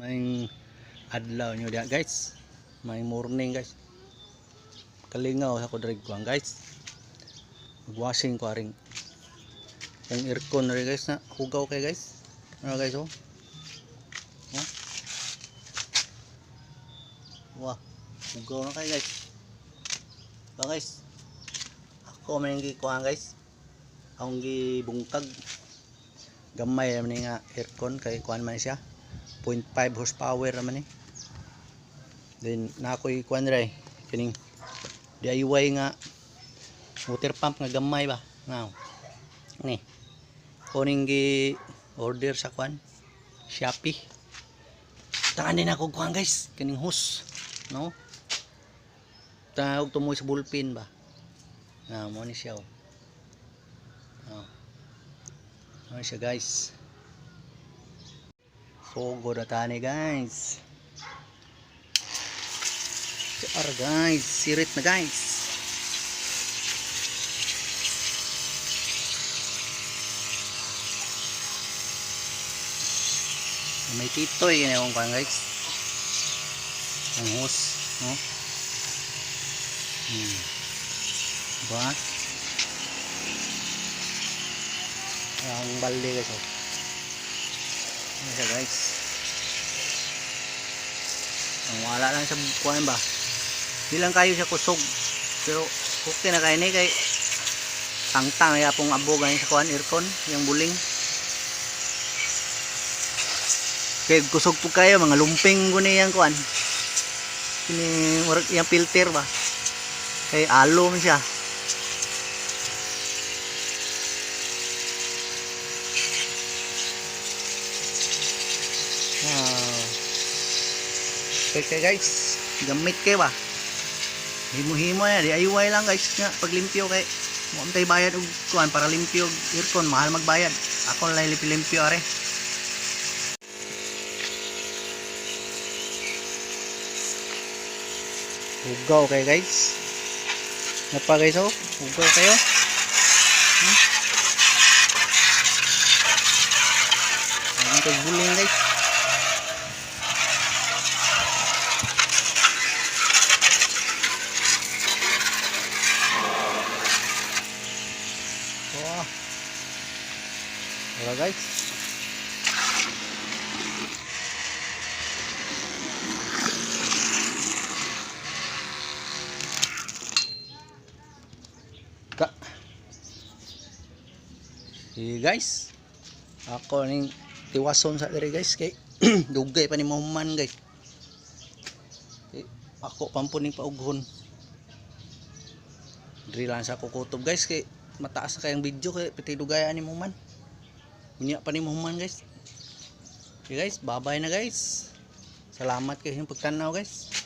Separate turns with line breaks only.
May adlaw nyo diya guys. May morning guys. Kalingaw sa kodrig ko guys. Mag-washing ko aring yung aircon rin guys na hugaw kay guys. Ano guys oh? Oh? Wah, hugaw na kay guys. Ba guys? Ako may gikuha guys. Akong gibungkag. Gamay naman nga aircon kay kuan man siya. 0.5 horsepower naman eh. Then na ako'y kuan ray kining DIY nga water pump nga gamay ba. Now. Ni. Kuning gi order sa kuan Shopee. Tangan din ako kuan guys, kining hose, no? Tawag tumoy sa bullpen ba. Na mo ni siya. Oh. Ano siya guys. So good na tani guys. Siar guys, sirit na guys. May titoy yun yung kwan guys. Ang hose, no? Diba? Ang balde guys oh. Ano siya guys. Ang wala lang sa kuwan ba. Di lang kayo siya kusog. Pero okay na kayo ni kay tangtang ya pong abog ganyan sa kuwan aircon. Yung buling. Kay kusog po kayo mga lumping guni yang kuwan. Ini yung filter ba. Kay alo man siya. Okay guys, gamit kayo ba? Himo-himo yan, DIY lang guys nga paglimpyo kay mo tay bayad og kuan para limpyo aircon, mahal magbayad. Ako lang limpyo are. Ugaw kayo guys. Napa guys oh, ugaw kayo. Ang tagbuling guys. Wah. Wala guys. Sige guys. Ako ning tiwason sa diri guys kay dugay pa ni mahuman guys. Ako pampuning paughon. Diri lang sa kukutob guys kay mataas na kayang video kay piti dugayaan ni mahuman. Unya pa ni mahuman guys. Okay guys, bye-bye na guys. Salamat kayo yung pagtanaw guys.